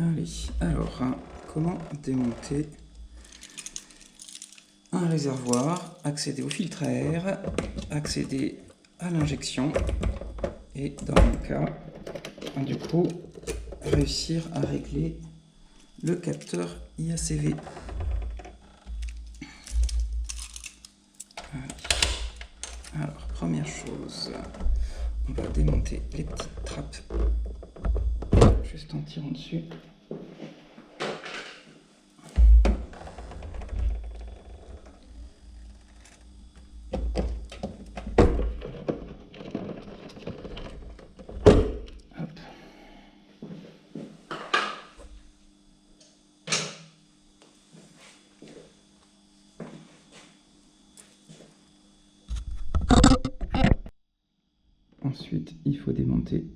Allez, alors, comment démonter un réservoir, accéder au filtre à air, accéder à l'injection et dans mon cas, du coup, réussir à régler le capteur IACV. Alors, première chose, on va démonter les petites trappes juste en tirant dessus. Hop. Ensuite, il faut démonter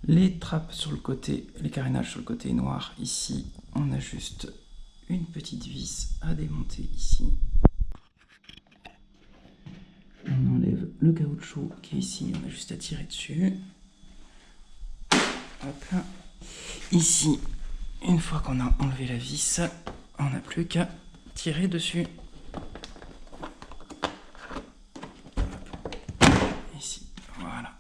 les trappes sur le côté, les carénages sur le côté noir. Ici, on a juste une petite vis à démonter ici. On enlève le caoutchouc qui est ici, on a juste à tirer dessus. Hop. Ici, une fois qu'on a enlevé la vis, on n'a plus qu'à tirer dessus. Ici, voilà.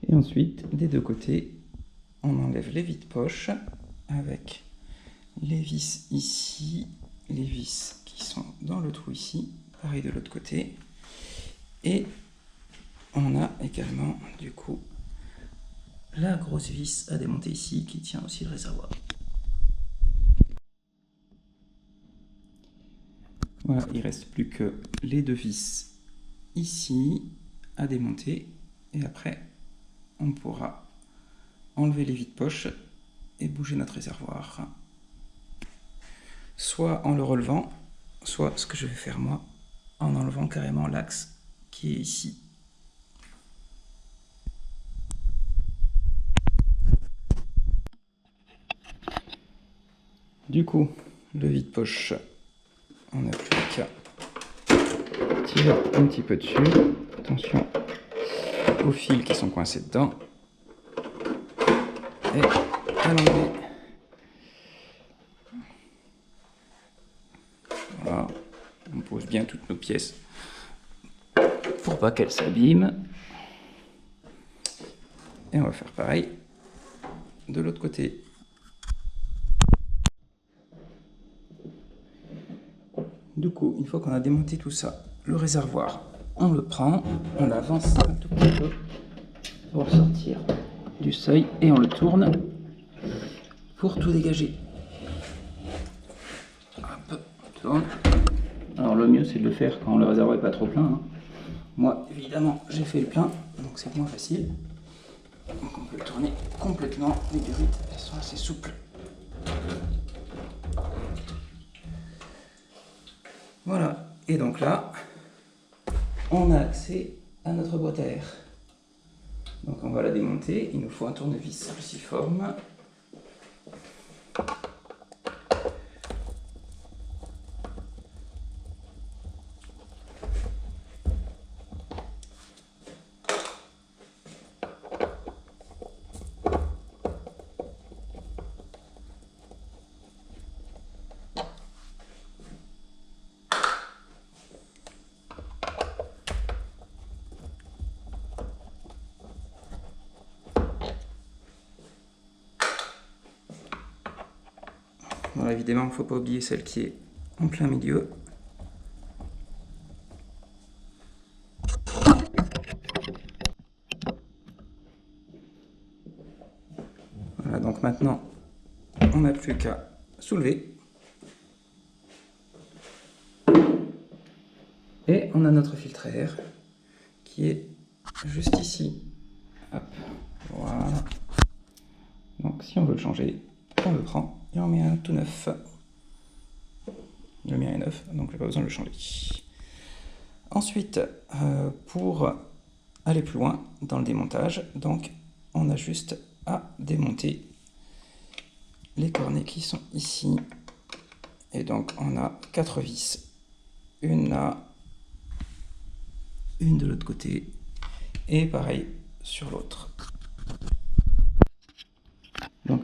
Et ensuite, des deux côtés, on enlève les vides-poches avec les vis ici, les vis qui sont dans le trou ici, pareil de l'autre côté. Et on a également, du coup, la grosse vis à démonter ici qui tient aussi le réservoir. Voilà, il ne reste plus que les deux vis ici à démonter et après on pourra enlever les vides-poches et bouger notre réservoir. Soit en le relevant, soit ce que je vais faire moi, en enlevant carrément l'axe qui est ici. Du coup, le vide-poche, on n'a plus qu'à tirer un petit peu dessus. Attention aux fils qui sont coincés dedans. Et à l'enlever. Voilà, on pose bien toutes nos pièces pour pas qu'elles s'abîment. Et on va faire pareil de l'autre côté. Du coup, une fois qu'on a démonté tout ça, le réservoir, on le prend, on l'avance un tout petit peu pour le sortir du seuil et on le tourne pour tout dégager. Hop, on tourne. Alors le mieux c'est de le faire quand le réservoir n'est pas trop plein. Moi évidemment j'ai fait le plein, donc c'est moins facile. Donc on peut le tourner complètement, les gurites elles sont assez souples. Voilà, et donc là, on a accès à notre boîte à air. Donc on va la démonter, il nous faut un tournevis cruciforme. Voilà, évidemment, il ne faut pas oublier celle qui est en plein milieu. Voilà, donc maintenant, on n'a plus qu'à soulever. Et on a notre filtre à air qui est juste ici. Hop, voilà. Donc si on veut le changer, on le prend et on met un tout neuf. Le mien est neuf, donc j'ai pas besoin de le changer. Ensuite, pour aller plus loin dans le démontage, donc on a juste à démonter les cornets qui sont ici. Et donc on a 4 vis, une là, une de l'autre côté et pareil sur l'autre. Donc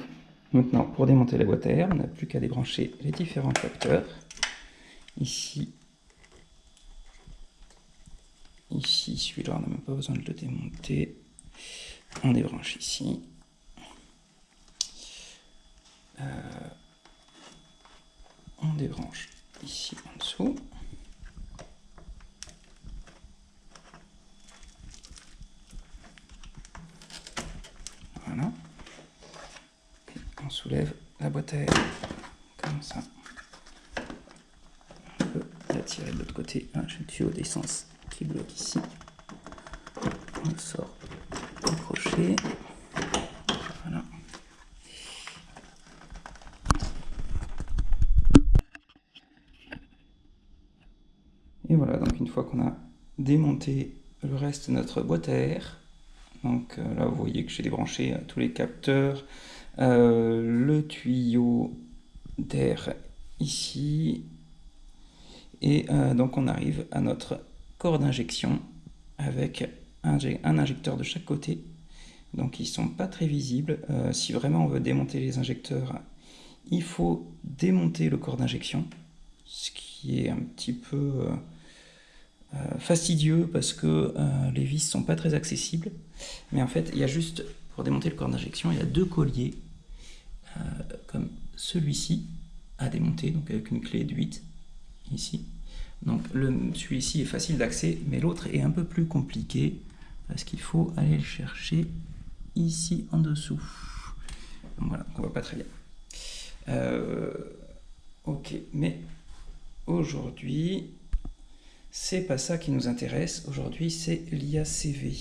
maintenant, pour démonter la boîte à air, on n'a plus qu'à débrancher les différents capteurs. Ici, celui-là, on n'a même pas besoin de le démonter. On débranche ici. On débranche ici en dessous. Voilà. Et on soulève la boîte à air comme ça. On peut la tirer de l'autre côté. Ah, j'ai le tuyau d'essence qui bloque ici. On le sort au crochet. Voilà. Et voilà, donc une fois qu'on a démonté le reste de notre boîte à air, donc là vous voyez que j'ai débranché tous les capteurs, le tuyau d'air ici, et donc on arrive à notre corps d'injection avec un injecteur de chaque côté. Donc ils ne sont pas très visibles. Si vraiment on veut démonter les injecteurs, il faut démonter le corps d'injection, ce qui est un petit peu fastidieux parce que les vis sont pas très accessibles. Mais en fait, il y a juste, pour démonter le corps d'injection, il y a deux colliers, comme celui-ci, à démonter, donc avec une clé de 8, ici. Donc celui-ci est facile d'accès, mais l'autre est un peu plus compliqué, parce qu'il faut aller le chercher ici en dessous. Donc voilà, on voit pas très bien. Ok, mais aujourd'hui, c'est pas ça qui nous intéresse. Aujourd'hui, c'est l'IACV.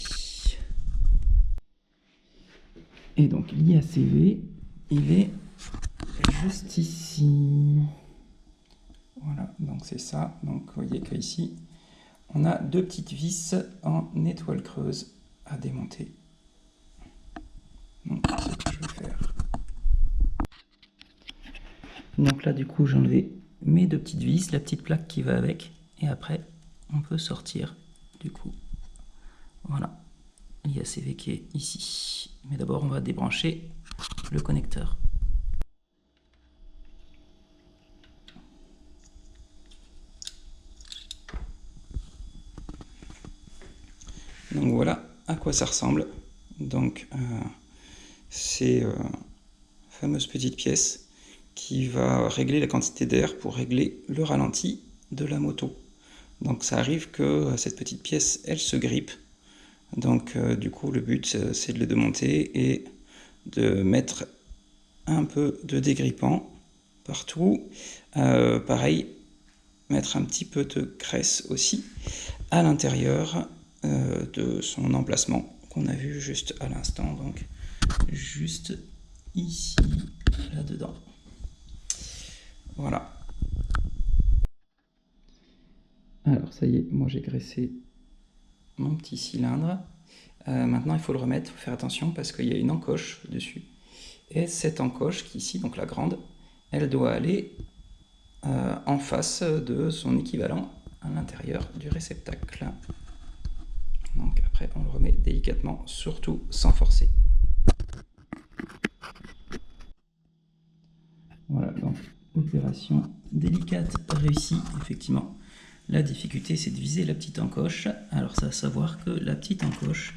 Et donc l'IACV, il est juste ici. Voilà, donc c'est ça. Donc vous voyez qu'ici, on a deux petites vis en étoile creuse à démonter. Donc c'est ce que je vais faire. Donc là, du coup, j'ai enlevé mes deux petites vis, la petite plaque qui va avec, et après, on peut sortir, du coup. Voilà, l'IACV qui est ici. Mais d'abord, on va débrancher le connecteur. Donc voilà à quoi ça ressemble. Donc c'est fameuse petite pièce qui va régler la quantité d'air pour régler le ralenti de la moto. Donc ça arrive que cette petite pièce, elle se grippe. Donc du coup le but c'est de le démonter et de mettre un peu de dégrippant partout. Pareil, mettre un petit peu de graisse aussi à l'intérieur de son emplacement qu'on a vu juste à l'instant, donc juste ici, là-dedans. Voilà. Alors ça y est, moi j'ai graissé mon petit cylindre. Maintenant il faut le remettre, il faut faire attention parce qu'il y a une encoche dessus. Et cette encoche qui est ici, donc la grande, elle doit aller en face de son équivalent à l'intérieur du réceptacle. Donc après on le remet délicatement, surtout sans forcer. Voilà, donc opération délicate réussie, effectivement. La difficulté c'est de viser la petite encoche. Alors ça va savoir que la petite encoche,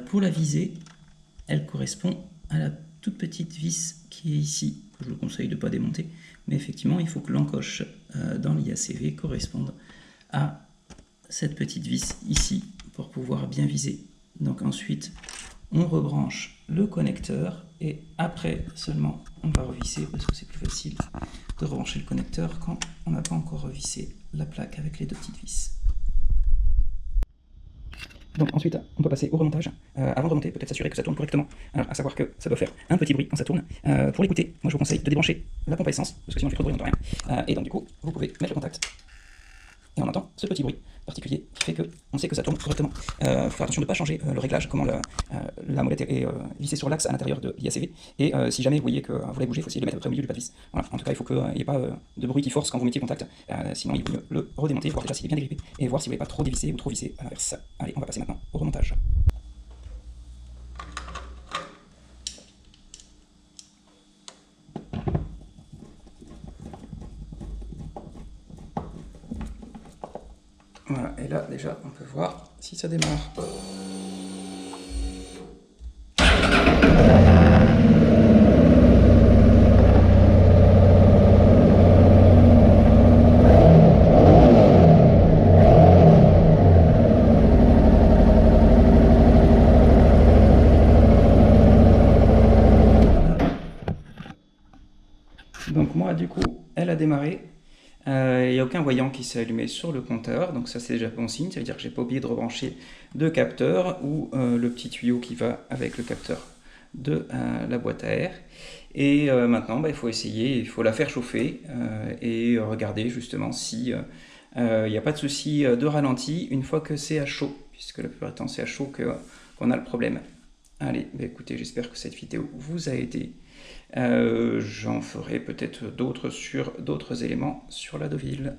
pour la viser, elle correspond à la toute petite vis qui est ici, que je vous conseille de ne pas démonter, mais effectivement il faut que l'encoche dans l'IACV corresponde à cette petite vis ici pour pouvoir bien viser. Donc ensuite on rebranche le connecteur et après seulement on va revisser parce que c'est plus facile de rebrancher le connecteur quand on n'a pas encore revissé la plaque avec les deux petites vis. Donc ensuite, on peut passer au remontage. Avant de remonter, peut-être s'assurer que ça tourne correctement. Alors, à savoir que ça doit faire un petit bruit quand ça tourne. Pour l'écouter, moi je vous conseille de débrancher la pompe à essence, parce que sinon il fait trop de bruit, on n'entend rien. Et donc du coup, vous pouvez mettre le contact. Et on entend ce petit bruit particulier fait qu'on sait que ça tourne correctement. Il faut faire attention de ne pas changer le réglage, comment la molette est vissée sur l'axe à l'intérieur de l'IACV. Et si jamais vous voyez que vous voulez bouger, il faut essayer de le mettre à peu près au milieu du pas de vis. Voilà. En tout cas, il faut qu'il n'y ait pas de bruit qui force quand vous mettiez contact. Sinon, il vaut mieux le redémonter, voir déjà s'il est bien dégrippé et voir si vous n'avez pas trop dévissé ou trop vissé à l'inverse. Allez, on va passer maintenant au remontage. Voilà, et là déjà on peut voir si ça démarre. Donc moi du coup elle a démarré. Il n'y a aucun voyant qui s'est allumé sur le compteur, donc ça c'est déjà bon signe, ça veut dire que j'ai pas oublié de rebrancher de capteur ou le petit tuyau qui va avec le capteur de la boîte à air. Et maintenant il faut essayer, il faut la faire chauffer et regarder justement si il n'y a pas de souci de ralenti une fois que c'est à chaud, puisque la plupart du temps c'est à chaud qu'on a le problème. Allez, bah écoutez, j'espère que cette vidéo vous a aidé. J'en ferai peut-être d'autres sur d'autres éléments sur la Deauville.